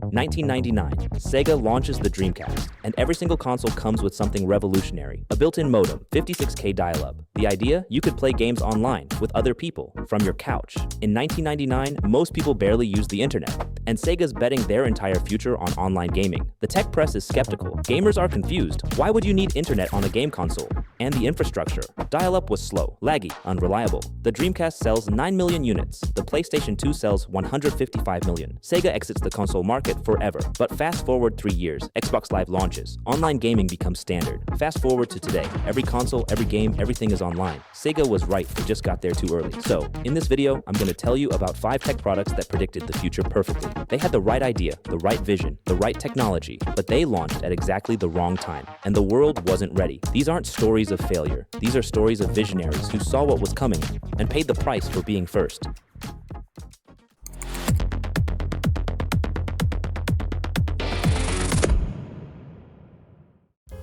1999, Sega launches the Dreamcast, and every single console comes with something revolutionary. A built-in modem, 56K dial-up. The idea? You could play games online, with other people, from your couch. In 1999, most people barely used the internet, and Sega's betting their entire future on online gaming. The tech press is skeptical. Gamers are confused. Why would you need internet on a game console? And the infrastructure. Dial-up was slow, laggy, unreliable. The Dreamcast sells 9 million units. The PlayStation 2 sells 155 million. Sega exits the console market forever. But fast forward 3 years, Xbox Live launches. Online gaming becomes standard. Fast forward to today. Every console, every game, everything is online. Sega was right, they just got there too early. So, in this video, I'm going to tell you about 5 tech products that predicted the future perfectly. They had the right idea, the right vision, the right technology, but they launched at exactly the wrong time, and the world wasn't ready. These aren't stories of failure. These are stories of visionaries who saw what was coming and paid the price for being first.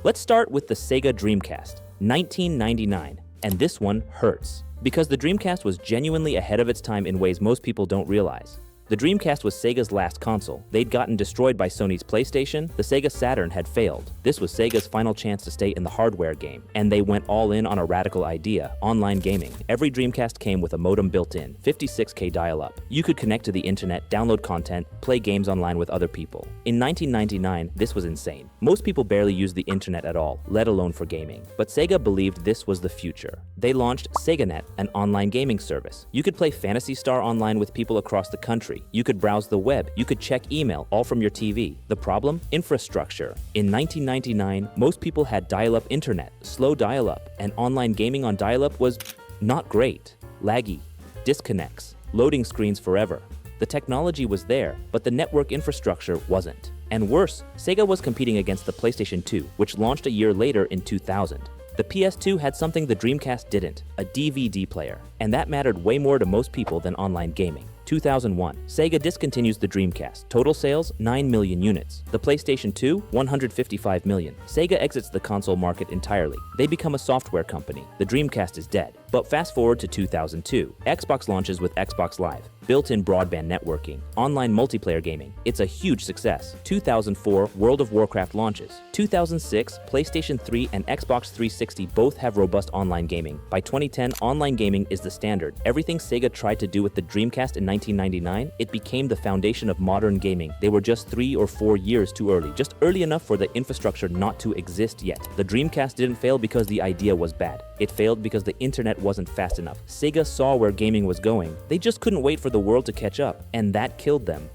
Let's start with the Sega Dreamcast, 1999, and this one hurts, because the Dreamcast was genuinely ahead of its time in ways most people don't realize. The Dreamcast was Sega's last console. They'd gotten destroyed by Sony's PlayStation. The Sega Saturn had failed. This was Sega's final chance to stay in the hardware game, and they went all in on a radical idea: online gaming. Every Dreamcast came with a modem built in, 56K dial-up. You could connect to the internet, download content, play games online with other people. In 1999, this was insane. Most people barely used the internet at all, let alone for gaming. But Sega believed this was the future. They launched SegaNet, an online gaming service. You could play Phantasy Star online with people across the country. You could browse the web, you could check email, all from your TV. The problem? Infrastructure. In 1999, most people had dial-up internet, slow dial-up, and online gaming on dial-up was not great. Laggy, disconnects, loading screens forever. The technology was there, but the network infrastructure wasn't. And worse, Sega was competing against the PlayStation 2, which launched a year later in 2000. The PS2 had something the Dreamcast didn't, a DVD player, and that mattered way more to most people than online gaming. 2001, Sega discontinues the Dreamcast. Total sales, 9 million units. The PlayStation 2, 155 million. Sega exits the console market entirely. They become a software company. The Dreamcast is dead. But fast forward to 2002, Xbox launches with Xbox Live. Built-in broadband networking, online multiplayer gaming. It's a huge success. 2004, World of Warcraft launches. 2006, PlayStation 3 and Xbox 360 both have robust online gaming. By 2010, online gaming is the standard. Everything Sega tried to do with the Dreamcast in 1999, it became the foundation of modern gaming. They were just 3 or 4 years too early, just early enough for the infrastructure not to exist yet. The Dreamcast didn't fail because the idea was bad. It failed because the internet wasn't fast enough. Sega saw where gaming was going. They just couldn't wait for the world to catch up, and that killed them.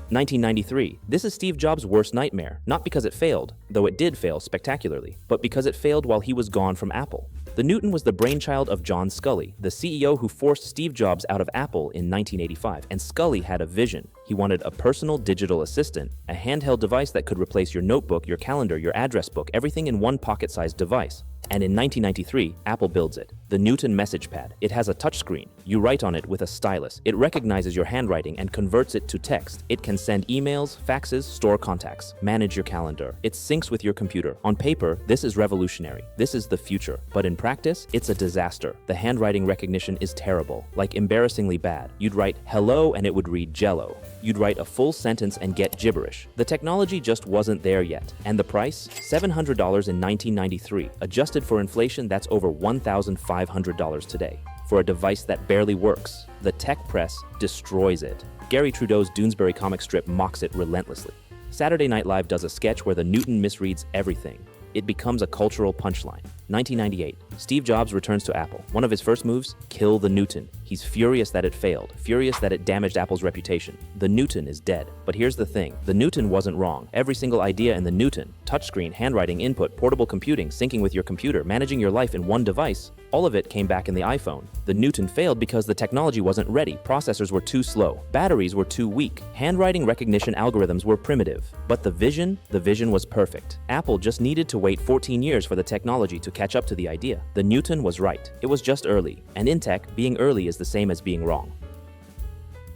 1993. This is Steve Jobs' worst nightmare, not because it failed, though it did fail spectacularly, but because it failed while he was gone from Apple. The Newton was the brainchild of John Sculley, the CEO who forced Steve Jobs out of Apple in 1985, and Sculley had a vision. He wanted a personal digital assistant, a handheld device that could replace your notebook, your calendar, your address book, everything in one pocket-sized device. And in 1993, Apple builds it, the Newton Message Pad. It has a touchscreen. You write on it with a stylus. It recognizes your handwriting and converts it to text. It can send emails, faxes, store contacts, manage your calendar. It syncs with your computer. On paper, this is revolutionary. This is the future. But in practice, it's a disaster. The handwriting recognition is terrible, like embarrassingly bad. You'd write hello and it would read Jello. You'd write a full sentence and get gibberish. The technology just wasn't there yet. And the price? $700 in 1993. Adjusted for inflation, that's over $1,500 today. For a device that barely works. The tech press destroys it. Gary Trudeau's Doonesbury comic strip mocks it relentlessly. Saturday Night Live does a sketch where the Newton misreads everything. It becomes a cultural punchline. 1998, Steve Jobs returns to Apple. One of his first moves, kill the Newton. He's furious that it failed, furious that it damaged Apple's reputation. The Newton is dead. But here's the thing, the Newton wasn't wrong. Every single idea in the Newton, touchscreen, handwriting, input, portable computing, syncing with your computer, managing your life in one device, all of it came back in the iPhone. The Newton failed because the technology wasn't ready. Processors were too slow. Batteries were too weak. Handwriting recognition algorithms were primitive. But the vision was perfect. Apple just needed to wait 14 years for the technology to catch up to the idea. The Newton was right. It was just early. And in tech, being early is the same as being wrong.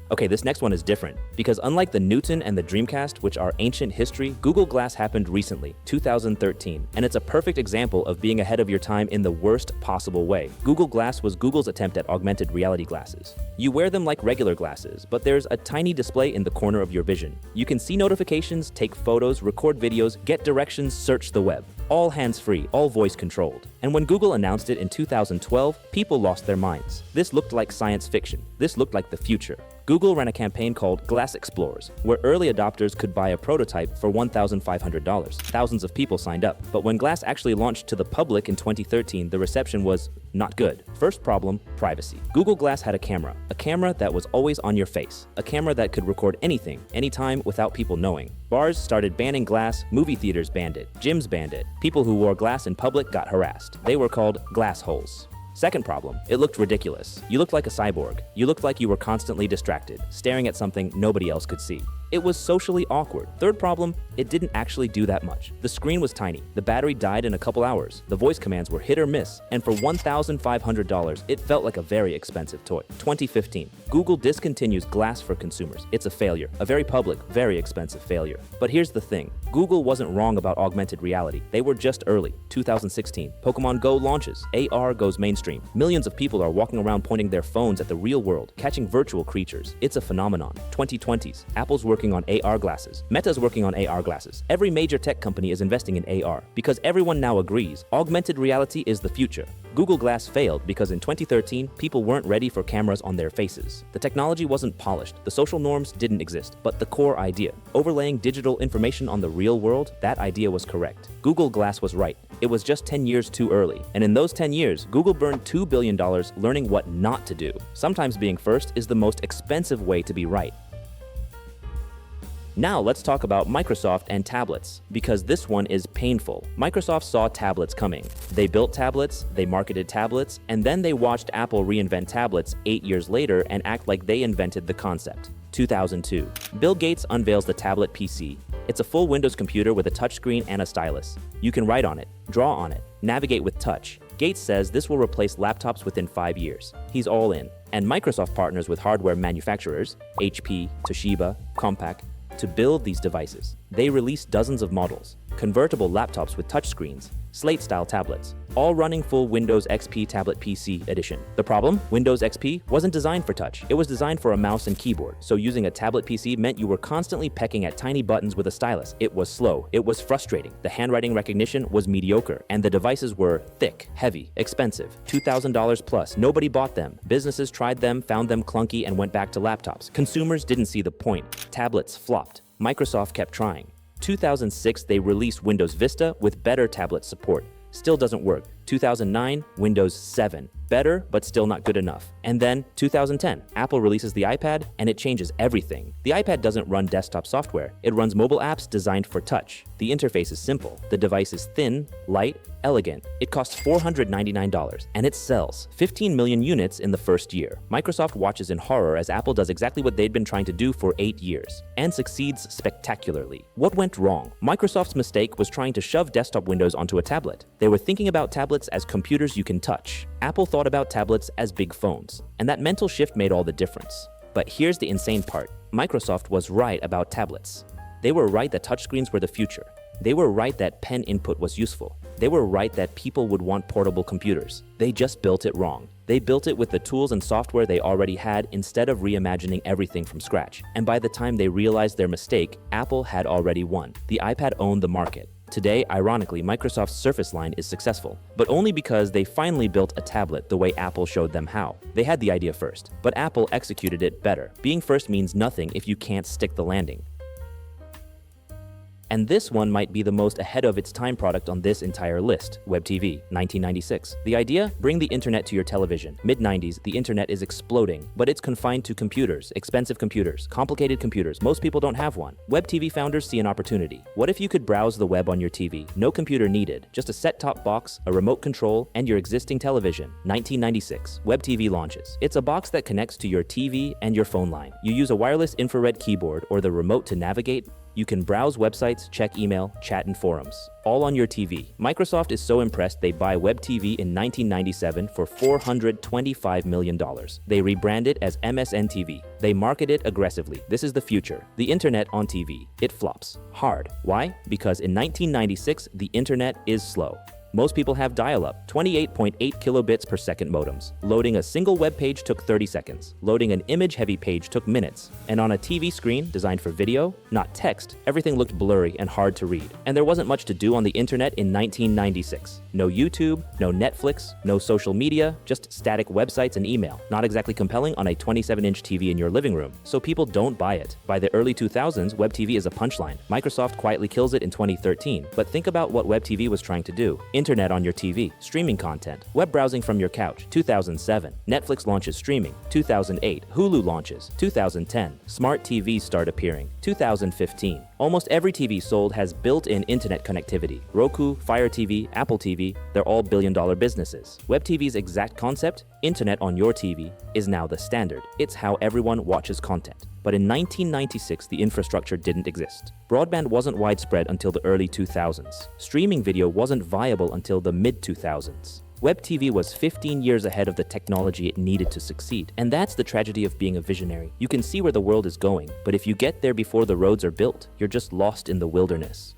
Okay, this next one is different, because unlike the Newton and the Dreamcast, which are ancient history, Google Glass happened recently, 2013, and it's a perfect example of being ahead of your time in the worst possible way. Google Glass was Google's attempt at augmented reality glasses. You wear them like regular glasses, but there's a tiny display in the corner of your vision. You can see notifications, take photos, record videos, get directions, search the web. All hands-free, all voice-controlled. And when Google announced it in 2012, people lost their minds. This looked like science fiction. This looked like the future. Google ran a campaign called Glass Explorers, where early adopters could buy a prototype for $1,500. Thousands of people signed up. But when Glass actually launched to the public in 2013, the reception was not good. First problem, privacy. Google Glass had a camera that was always on your face, a camera that could record anything, anytime, without people knowing. Bars started banning glass, movie theaters banned it, gyms banned it. People who wore glass in public got harassed. They were called glass holes. Second problem, it looked ridiculous. You looked like a cyborg. You looked like you were constantly distracted, staring at something nobody else could see. It was socially awkward. Third problem, it didn't actually do that much. The screen was tiny. The battery died in a couple hours. The voice commands were hit or miss. And for $1,500, it felt like a very expensive toy. 2015, Google discontinues Glass for consumers. It's a failure, a very public, very expensive failure. But here's the thing, Google wasn't wrong about augmented reality. They were just early. 2016, Pokemon Go launches. AR goes mainstream. Millions of people are walking around pointing their phones at the real world, catching virtual creatures. It's a phenomenon. 2020s, Apple's working on AR glasses. Meta's working on AR glasses. Every major tech company is investing in AR because everyone now agrees augmented reality is the future. Google Glass failed because in 2013, people weren't ready for cameras on their faces. The technology wasn't polished, the social norms didn't exist, but the core idea, overlaying digital information on the real world, that idea was correct. Google Glass was right. It was just 10 years too early. And in those 10 years, Google burned $2 billion learning what not to do. Sometimes being first is the most expensive way to be right. Now let's talk about Microsoft and tablets, because this one is painful. Microsoft saw tablets coming. They built tablets, they marketed tablets, and then they watched Apple reinvent tablets 8 years later and act like they invented the concept. 2002. Bill Gates unveils the tablet PC. It's a full Windows computer with a touchscreen and a stylus. You can write on it, draw on it, navigate with touch. Gates says this will replace laptops within 5 years. He's all in. And Microsoft partners with hardware manufacturers, HP, Toshiba, Compaq, to build these devices. They released dozens of models, convertible laptops with touchscreens, slate-style tablets, all running full Windows XP Tablet PC edition. The problem? Windows XP wasn't designed for touch. It was designed for a mouse and keyboard, so using a tablet PC meant you were constantly pecking at tiny buttons with a stylus. It was slow. It was frustrating. The handwriting recognition was mediocre, and the devices were thick, heavy, expensive, $2,000 plus. Nobody bought them. Businesses tried them, found them clunky, and went back to laptops. Consumers didn't see the point. Tablets flopped. Microsoft kept trying. 2006, they released Windows Vista with better tablet support. Still doesn't work. 2009, Windows 7. Better, but still not good enough. And then 2010, Apple releases the iPad, and it changes everything. The iPad doesn't run desktop software. It runs mobile apps designed for touch. The interface is simple. The device is thin, light, elegant. It costs $499, and it sells 15 million units in the first year. Microsoft watches in horror as Apple does exactly what they'd been trying to do for 8 years, and succeeds spectacularly. What went wrong? Microsoft's mistake was trying to shove desktop Windows onto a tablet. They were thinking about tablets as computers you can touch. Apple thought about tablets as big phones, and that mental shift made all the difference. But here's the insane part. Microsoft was right about tablets. They were right that touchscreens were the future. They were right that pen input was useful. They were right that people would want portable computers. They just built it wrong. They built it with the tools and software they already had instead of reimagining everything from scratch. And by the time they realized their mistake, Apple had already won. The iPad owned the market. Today, ironically, Microsoft's Surface line is successful, but only because they finally built a tablet the way Apple showed them how. They had the idea first, but Apple executed it better. Being first means nothing if you can't stick the landing. And this one might be the most ahead of its time product on this entire list, Web TV, 1996. The idea? Bring the internet to your television. Mid-90s, the internet is exploding, but it's confined to computers, expensive computers, complicated computers. Most people don't have one. Web TV founders see an opportunity. What if you could browse the web on your TV? No computer needed, just a set-top box, a remote control, and your existing television. 1996, Web TV launches. It's a box that connects to your TV and your phone line. You use a wireless infrared keyboard or the remote to navigate. You can browse websites, check email, chat in forums, all on your TV. Microsoft is so impressed they buy Web TV in 1997 for $425 million. They rebrand it as MSN TV. They market it aggressively. This is the future. The internet on TV. It flops. Hard. Why? Because in 1996, the internet is slow. Most people have dial-up, 28.8 kilobits per second modems. Loading a single web page took 30 seconds. Loading an image-heavy page took minutes. And on a TV screen designed for video, not text, everything looked blurry and hard to read. And there wasn't much to do on the internet in 1996. No YouTube, no Netflix, no social media, just static websites and email. Not exactly compelling on a 27-inch TV in your living room. So people don't buy it. By the early 2000s, Web TV is a punchline. Microsoft quietly kills it in 2013. But think about what Web TV was trying to do. Internet on your TV, streaming content, web browsing from your couch, 2007. Netflix launches streaming, 2008. Hulu launches, 2010. Smart TVs start appearing, 2015. Almost every TV sold has built-in internet connectivity. Roku, Fire TV, Apple TV, they're all billion-dollar businesses. Web TV's exact concept, internet on your TV, is now the standard. It's how everyone watches content. But in 1996, the infrastructure didn't exist. Broadband wasn't widespread until the early 2000s. Streaming video wasn't viable until the mid-2000s. Web TV was 15 years ahead of the technology it needed to succeed. And that's the tragedy of being a visionary. You can see where the world is going, but if you get there before the roads are built, you're just lost in the wilderness.